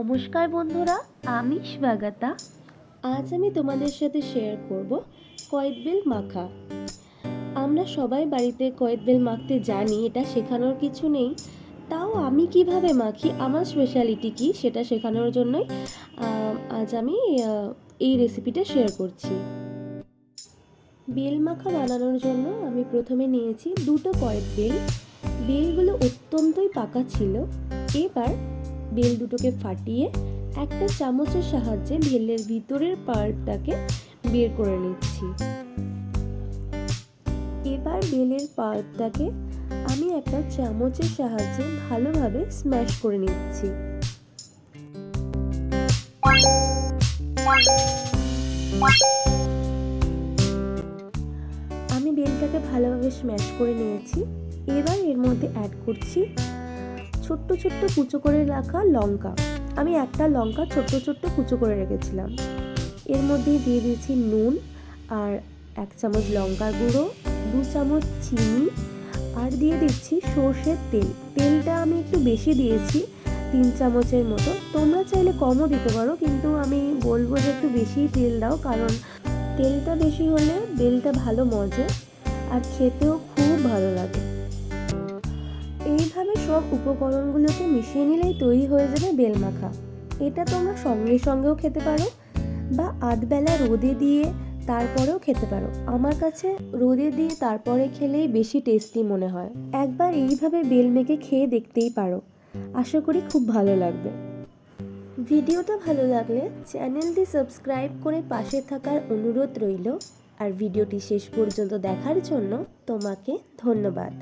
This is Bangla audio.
নমস্কার বন্ধুরা, আমি স্বাগতা। আজ আমি তোমাদের সাথে শেয়ার করব কয়েত বেল মাখা। আমরা সবাই বাড়িতে কয়েত বেল মাখতে জানি, এটা শেখানোর কিছু নেই। তাও আমি কিভাবে মাখি, আমার স্পেশালিটি কি সেটা শেখানোর জন্যই আজ আমি এই রেসিপিটা শেয়ার করছি। বেল মাখা বানানোর জন্য আমি প্রথমে নিয়েছি দুটো কয়েত বেল। বেলগুলো অত্যন্তই পাকা ছিল। এবার বেল দুটোকে ফাটিয়ে একটা চামচের সাহায্যে বেলের ভিতরের পাল্পটাকে বের করে নিচ্ছি। এবার বেলের পাল্পটাকে আমি একটা চামচের সাহায্যে ভালোভাবে স্ম্যাশ করে নিচ্ছি। আমি বেলটাকে ভালোভাবে স্ম্যাশ করে নিয়েছি। এবার এর মধ্যে অ্যাড করছি ছোট্ট ছোট্ট কুচো করে রাখা লঙ্কা। আমি একটা লঙ্কা ছোট্ট ছোট্ট কুচো করে রেখেছিলাম। এর মধ্যে দিয়ে দিয়েছি নুন আর 1 চামচ লঙ্কার গুঁড়ো, 2 চামচ চিনি আর দিয়ে দিচ্ছি সর্ষের তেল। তেলটা আমি একটু বেশি দিয়েছি, 3 চামচের মতো। তোমরা চাইলে কমও দিতে পারো, কিন্তু আমি বলবো যে একটু বেশি তেল দাও, কারণ তেলটা বেশি হলে বেলটা ভালো মজে আর খেতেও খুব ভালো লাগে। এইভাবে সব উপকরণগুলোকে মিশিয়ে নিলেই তৈরি হয়ে যাবে বেল মাখা। এটা তোমরা সঙ্গে সঙ্গেও খেতে পারো বা আধবেলা রোদে দিয়ে তারপরেও খেতে পারো। আমার কাছে রোদে দিয়ে তারপরে খেলেই বেশি টেস্টি মনে হয়। একবার এইভাবে বেল মেখে খেয়ে দেখতেই পারো, আশা করি খুব ভালো লাগবে। ভিডিওটা ভালো লাগলে চ্যানেলটি সাবস্ক্রাইব করে পাশে থাকার অনুরোধ রইল। আর ভিডিওটি শেষ পর্যন্ত দেখার জন্য তোমাকে ধন্যবাদ।